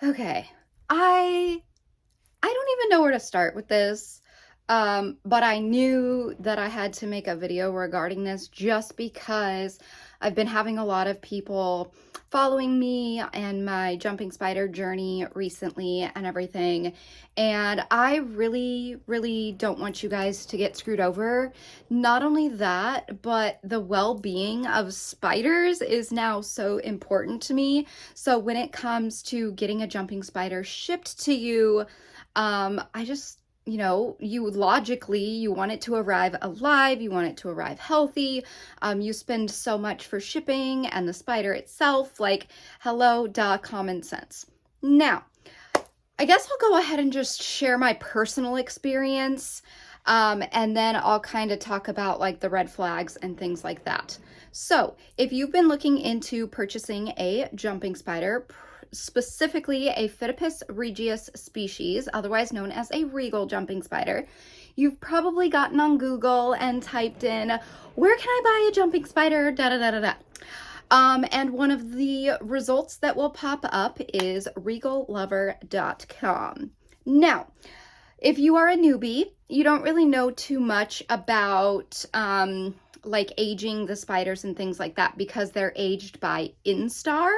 Okay, I don't even know where to start with this, but I knew that I had to make a video regarding this just because I've been having a lot of people following me and my jumping spider journey recently and everything. And I really don't want you guys to get screwed over. Not only that, but the well-being of spiders is now so important to me. So when it comes to getting a jumping spider shipped to you, I just, you logically, you want it to arrive alive, you want it to arrive healthy. You spend so much for shipping and the spider itself, like, hello, duh, common sense. Now, I guess I'll go ahead and just share my personal experience, and then I'll kind of talk about like the red flags and things like that. So, if you've been looking into purchasing a jumping spider, specifically a Phidippus regius species, otherwise known as a regal jumping spider, you've probably gotten on Google and typed in, where can I buy a jumping spider, da da da da da. And one of the results that will pop up is regallover.com. Now, if you are a newbie, you don't really know too much about like aging the spiders and things like that because they're aged by instar,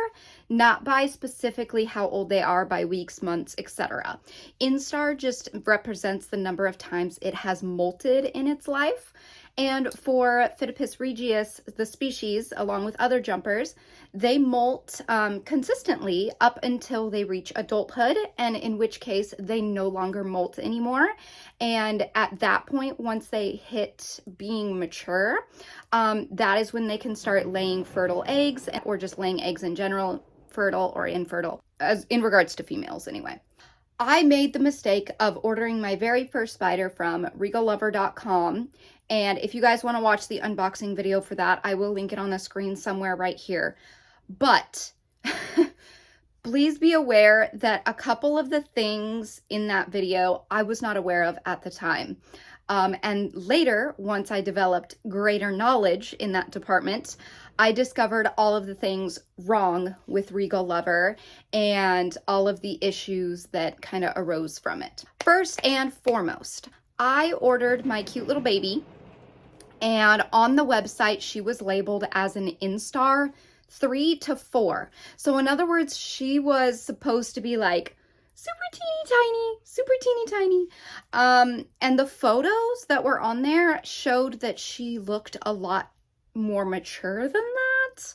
not by specifically how old they are by weeks, months, etc. Instar just represents the number of times it has molted in its life. And for Phidippus regius, the species, along with other jumpers, they molt consistently up until they reach adulthood, and in which case they no longer molt anymore. And at that point, once they hit being mature, that is when they can start laying fertile eggs, or just laying eggs in general, fertile or infertile, as in regards to females anyway. I made the mistake of ordering my very first spider from regallover.com. And if you guys want to watch the unboxing video for that, I will link it on the screen somewhere right here. But please be aware that a couple of the things in that video I was not aware of at the time. And later, once I developed greater knowledge in that department, I discovered all of the things wrong with Regallover and all of the issues that kind of arose from it. First and foremost, I ordered my cute little baby, and on the website, she was labeled as an instar 3 to 4. So in other words, she was supposed to be like super teeny tiny. And the photos that were on there showed that she looked a lot more mature than that.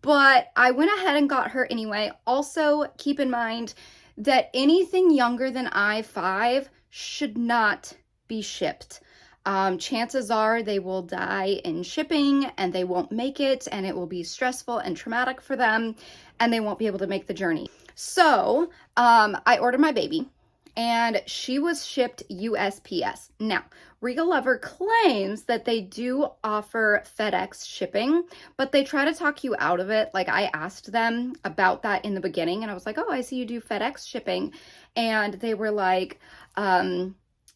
But I went ahead and got her anyway. Also, keep in mind that anything younger than I5 should not be shipped. Chances are they will die in shipping and they won't make it, and it will be stressful and traumatic for them, and they won't be able to make the journey. So I ordered my baby, and she was shipped USPS. Now, Regallover claims that they do offer FedEx shipping, but they try to talk you out of it. Like, I asked them about that in the beginning, and I was like, oh, I see you do FedEx shipping. And they were like,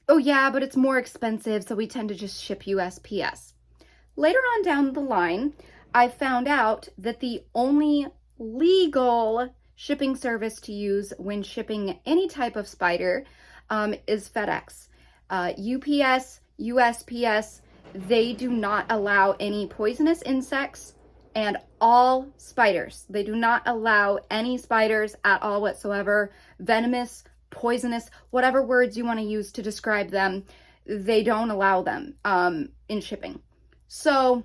oh yeah, but it's more expensive, so we tend to just ship USPS. Later on down the line, I found out that the only legal shipping service to use when shipping any type of spider is FedEx. UPS, USPS, they do not allow any poisonous insects and all spiders. They do not allow any spiders at all whatsoever, venomous, poisonous, whatever words you want to use to describe them, they don't allow them in shipping. So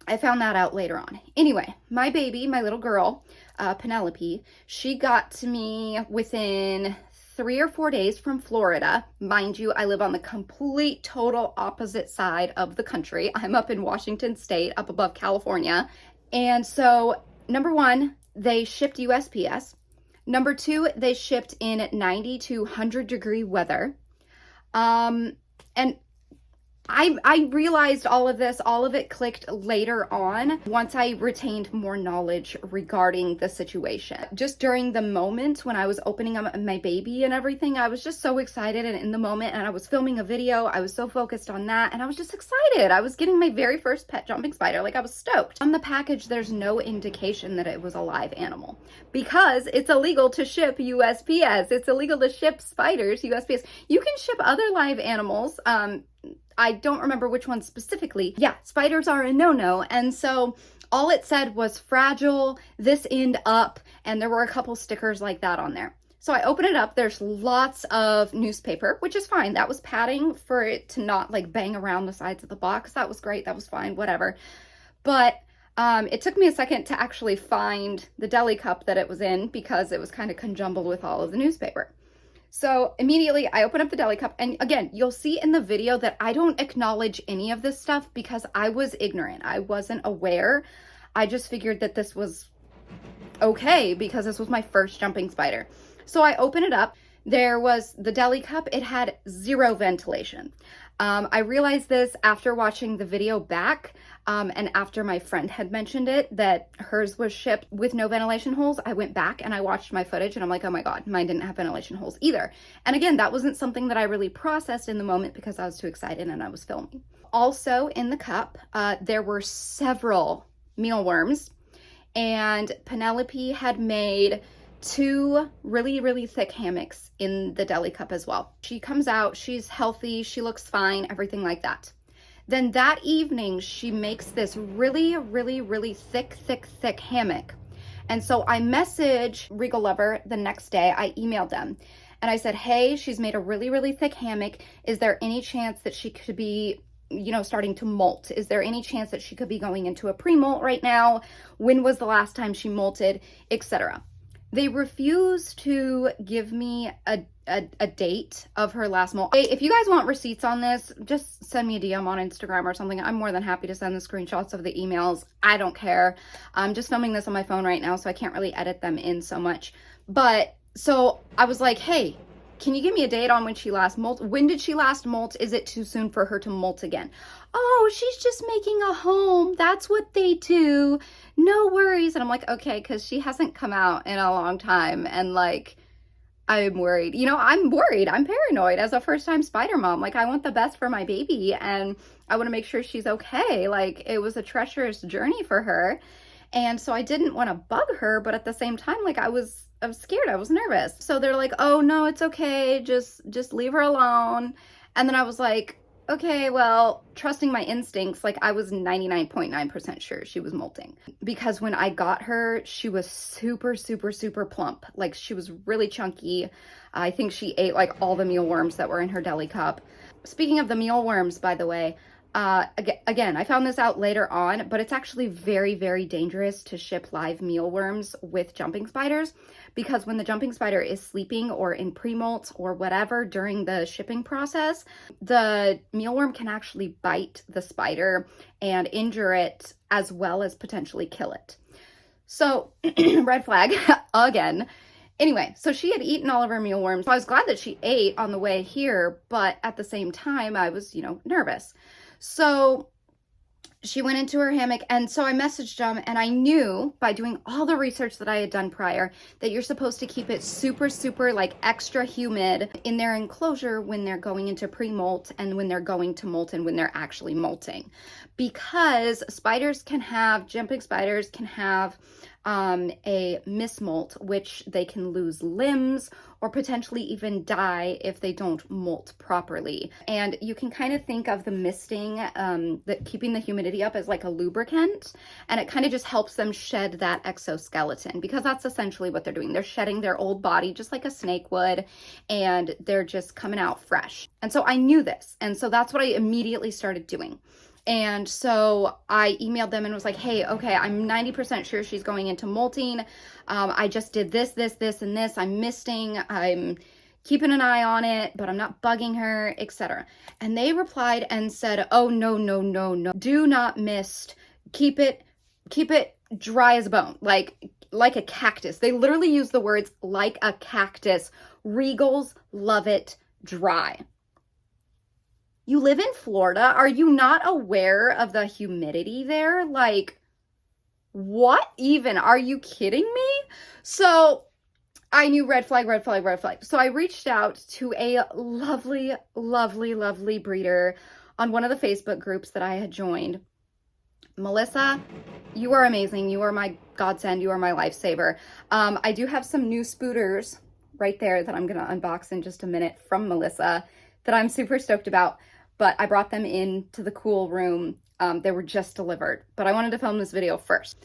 I found that out later on. Anyway, my baby, my little girl, Penelope, she got to me within 3 or 4 days from Florida. Mind you, I live on the complete total opposite side of the country. I'm up in Washington State, up above California. And so, number one, they shipped USPS. Number two, they shipped in 90 to 100 degree weather. And I realized all of this, all of it clicked later on once I retained more knowledge regarding the situation. Just during the moment when I was opening up my baby and everything, I was just so excited and in the moment, and I was filming a video. I was so focused on that and I was just excited. I was getting my very first pet jumping spider. Like, I was stoked. On the package, there's no indication that it was a live animal because it's illegal to ship USPS. It's illegal to ship spiders USPS. You can ship other live animals. I don't remember which one specifically. Yeah, spiders are a no-no. And so all it said was fragile, this end up, and there were a couple stickers like that on there. So I open it up, there's lots of newspaper, which is fine. That was padding for it to not like bang around the sides of the box. That was great, that was fine, whatever. But it took me a second to actually find the deli cup that it was in because it was kind of conjumbled with all of the newspaper. So immediately I open up the deli cup, and again, you'll see in the video that I don't acknowledge any of this stuff because I was ignorant. I wasn't aware. I just figured that this was okay because this was my first jumping spider. So I open it up. There was the deli cup. It had zero ventilation. I realized this after watching the video back, and after my friend had mentioned it, that hers was shipped with no ventilation holes. I went back and I watched my footage and I'm like, oh my God, mine didn't have ventilation holes either. And again, that wasn't something that I really processed in the moment because I was too excited and I was filming. Also in the cup, there were several mealworms, and Penelope had made 2 really thick hammocks in the deli cup as well. She comes out, she's healthy, she looks fine, everything like that. Then that evening, she makes this really thick hammock. And so I messaged Regallover the next day. I emailed them and I said, hey, she's made a really thick hammock. Is there any chance that she could be, you know, starting to molt? Is there any chance that she could be going into a pre-molt right now? When was the last time she molted, etc.? They refuse to give me a date of her last molt. Hey, if you guys want receipts on this, just send me a DM on Instagram or something. I'm more than happy to send the screenshots of the emails. I don't care. I'm just filming this on my phone right now, so I can't really edit them in so much. But so I was like, hey, can you give me a date on when she last molt? When did she last molt? Is it too soon for her to molt again? Oh, she's just making a home. That's what they do. No worries. And I'm like, okay, because she hasn't come out in a long time. And like, I'm worried. You know, I'm worried. I'm paranoid as a first-time spider mom. Like, I want the best for my baby and I want to make sure she's okay. Like, it was a treacherous journey for her. And so I didn't want to bug her, but at the same time, like, I was scared. I was nervous. So they're like, oh no, it's okay. Just leave her alone. And then I was like, okay, well, trusting my instincts, like I was 99.9% sure she was molting. Because when I got her, she was super plump. Like, she was really chunky. I think she ate like all the mealworms that were in her deli cup. Speaking of the mealworms, by the way, again, I found this out later on, but it's actually very dangerous to ship live mealworms with jumping spiders, because when the jumping spider is sleeping or in pre-molt or whatever during the shipping process, the mealworm can actually bite the spider and injure it as well as potentially kill it. So, red flag again. Anyway, so she had eaten all of her mealworms. So I was glad that she ate on the way here, but at the same time, I was, nervous. So she went into her hammock, and so I messaged them, and I knew by doing all the research that I had done prior that you're supposed to keep it super like extra humid in their enclosure when they're going into pre-molt and when they're going to molt and when they're actually molting, because jumping spiders can have a mismolt, which they can lose limbs or potentially even die if they don't molt properly. And you can kind of think of the misting, keeping the humidity up as like a lubricant, and it kind of just helps them shed that exoskeleton, because that's essentially what they're doing. They're shedding their old body just like a snake would, and they're just coming out fresh. And so I knew this, and so that's what I immediately started doing. And so I emailed them and was like, hey, okay, I'm 90% sure she's going into molting. I just did this, and this. I'm misting. I'm keeping an eye on it, but I'm not bugging her, etc. And they replied and said, oh, no. Do not mist. Keep it dry as a bone, like a cactus. They literally use the words like a cactus. Regals love it dry. You live in Florida. Are you not aware of the humidity there? Like, what even? Are you kidding me? So I knew red flag, red flag, red flag. So I reached out to a lovely, lovely, lovely breeder on one of the Facebook groups that I had joined. Melissa, you are amazing. You are my godsend. You are my lifesaver. I do have some new spooters right there that I'm going to unbox in just a minute from Melissa that I'm super stoked about, but I brought them into the cool room. They were just delivered, but I wanted to film this video first.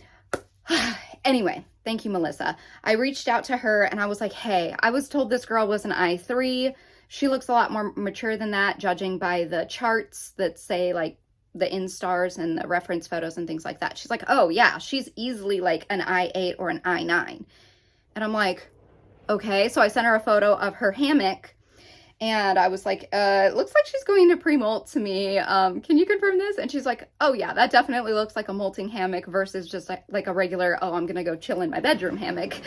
Anyway, thank you, Melissa. I reached out to her and I was like, hey, I was told this girl was an I3. She looks a lot more mature than that, judging by the charts that say like the instars and the reference photos and things like that. She's like, oh yeah, she's easily like an I8 or an I9. And I'm like, okay. So I sent her a photo of her hammock and I was like, it looks like she's going to pre-molt to me. Can you confirm this? And she's like, oh yeah, that definitely looks like a molting hammock versus just like a regular, oh, I'm going to go chill in my bedroom hammock.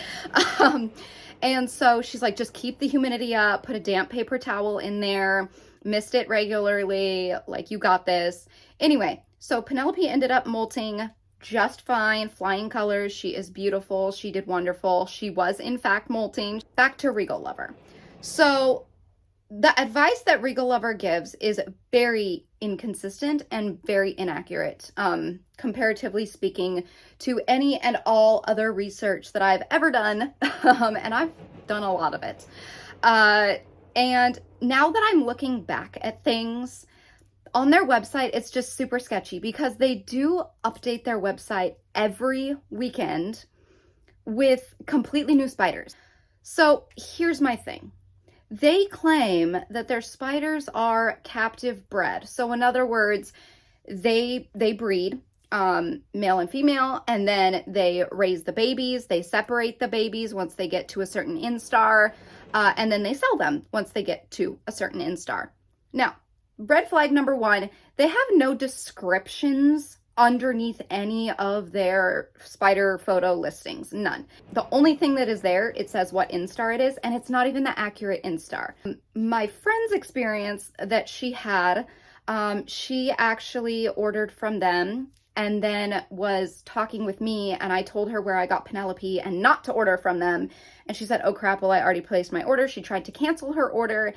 And so she's like, just keep the humidity up, put a damp paper towel in there, mist it regularly, like you got this. Anyway, so Penelope ended up molting just fine, flying colors. She is beautiful. She did wonderful. She was in fact molting. Back to Regallover. So the advice that Regallover gives is very inconsistent and very inaccurate, comparatively speaking, to any and all other research that I've ever done, and I've done a lot of it. And now that I'm looking back at things, on their website, it's just super sketchy because they do update their website every weekend with completely new spiders. So here's my thing. They claim that their spiders are captive bred. So in other words, they breed male and female, and then they raise the babies. They separate the babies once they get to a certain instar, and then they sell them once they get to a certain instar. Now, red flag number one, they have no descriptions underneath any of their spider photo listings, none. The only thing that is there, it says what instar it is, and it's not even the accurate instar. My friend's experience that she had, she actually ordered from them and then was talking with me, and I told her where I got Penelope and not to order from them. And she said, oh crap, well, I already placed my order. She tried to cancel her order.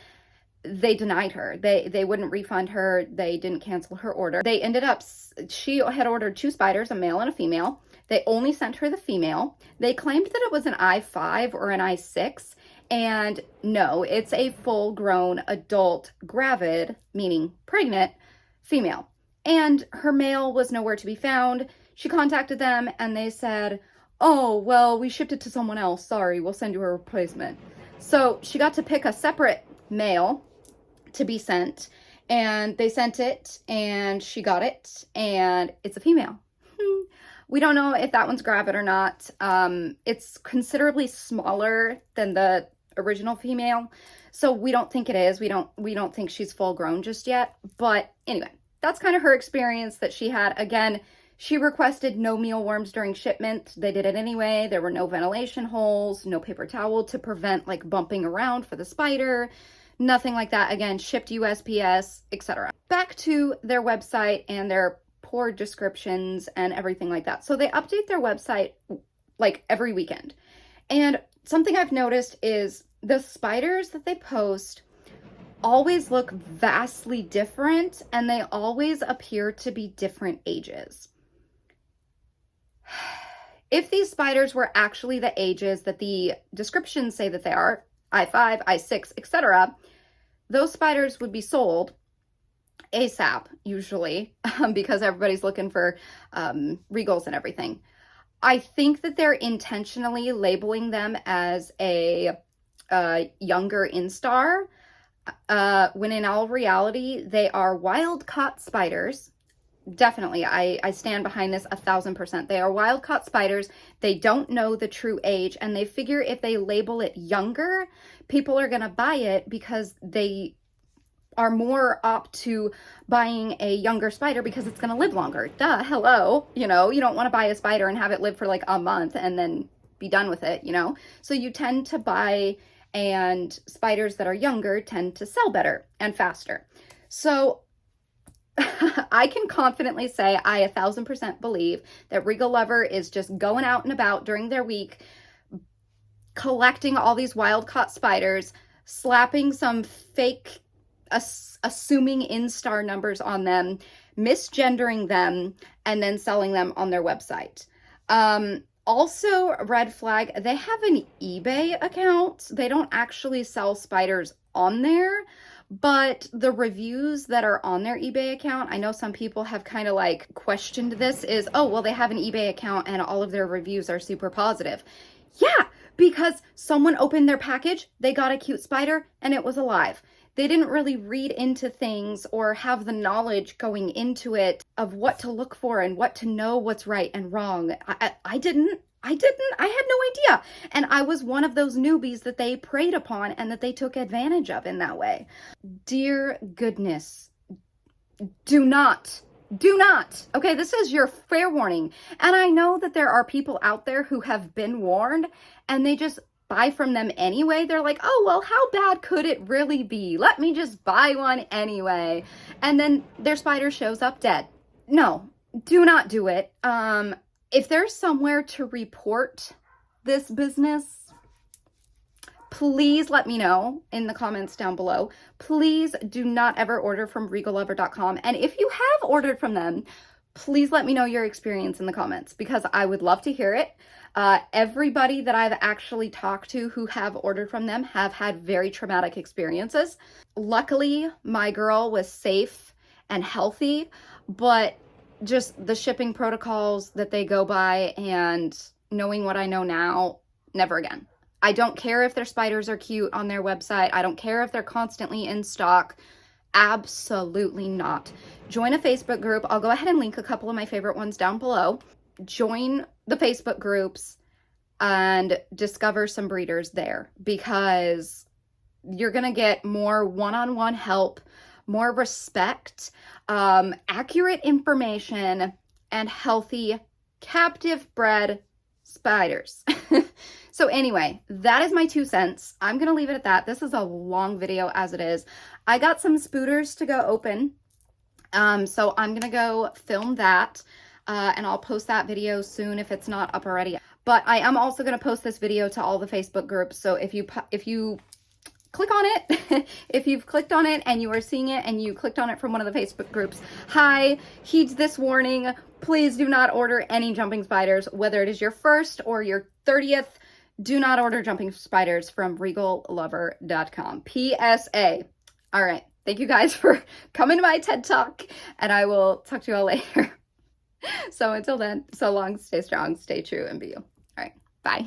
They denied her. They wouldn't refund her. They didn't cancel her order. They ended up, she had ordered 2 spiders, a male and a female. They only sent her the female. They claimed that it was an I5 or an I6. And no, it's a full-grown adult gravid, meaning pregnant, female. And her male was nowhere to be found. She contacted them and they said, oh, well, we shipped it to someone else. Sorry, we'll send you a replacement. So she got to pick a separate male to be sent, and they sent it and she got it, and it's a female. We don't know if that one's gravid or not. It's considerably smaller than the original female, so we don't think it is. We don't think she's full grown just yet. But anyway, that's kind of her experience that she had. Again, she requested no mealworms during shipment. They did it anyway. There were no ventilation holes, no paper towel to prevent like bumping around for the spider. Nothing like that. Again, shipped USPS, etc. Back to their website and their poor descriptions and everything like that. So they update their website like every weekend. And something I've noticed is the spiders that they post always look vastly different, and they always appear to be different ages. If these spiders were actually the ages that the descriptions say that they are, I5, I6, etc., those spiders would be sold ASAP, usually, because everybody's looking for regals and everything. I think that they're intentionally labeling them as a younger instar, when in all reality, they are wild-caught spiders. Definitely, I stand behind this 1000%. They are wild-caught spiders. They don't know the true age, and they figure if they label it younger, people are going to buy it because they are more apt to buying a younger spider because it's going to live longer. Duh, hello. You know, you don't want to buy a spider and have it live for like a month and then be done with it, you know? So you tend to buy, and spiders that are younger tend to sell better and faster. So I can confidently say I 1000% believe that Regallover is just going out and about during their week, collecting all these wild caught spiders, slapping some fake assuming in-star numbers on them, misgendering them, and then selling them on their website. Also, red flag, they have an eBay account. They don't actually sell spiders on there, but the reviews that are on their eBay account, I know some people have kind of like questioned this, is, oh, well, they have an eBay account and all of their reviews are super positive. Yeah, because someone opened their package, they got a cute spider, and it was alive. They didn't really read into things or have the knowledge going into it of what to look for and what to know what's right and wrong. I didn't. I had no idea. And I was one of those newbies that they preyed upon and that they took advantage of in that way. Dear goodness, do not. Okay, this is your fair warning. And I know that there are people out there who have been warned and they just buy from them anyway. They're like, oh, well, how bad could it really be? Let me just buy one anyway. And then their spider shows up dead. No, do not do it. If there's somewhere to report this business, please let me know in the comments down below. Please do not ever order from regallover.com. And if you have ordered from them, please let me know your experience in the comments because I would love to hear it. Everybody that I've actually talked to who have ordered from them have had very traumatic experiences. Luckily, my girl was safe and healthy, but just the shipping protocols that they go by and knowing what I know now, never again. I don't care if their spiders are cute on their website. I don't care if they're constantly in stock. Absolutely not. Join a Facebook group. I'll go ahead and link a couple of my favorite ones down below. Join the Facebook groups and discover some breeders there because you're going to get more one-on-one help, more respect, accurate information, and healthy captive bred spiders. So anyway, that is my 2 cents. I'm going to leave it at that. This is a long video as it is. I got some spooters to go open. So I'm going to go film that. And I'll post that video soon if it's not up already. But I am also going to post this video to all the Facebook groups. So if you click on it, if you've clicked on it and you are seeing it and you clicked on it from one of the Facebook groups, hi, heed this warning. Please do not order any jumping spiders, whether it is your first or your 30th. Do not order jumping spiders from regallover.com. PSA. All right. Thank you guys for coming to my TED Talk, and I will talk to you all later. So until then, so long, stay strong, stay true, and be you. All right. Bye.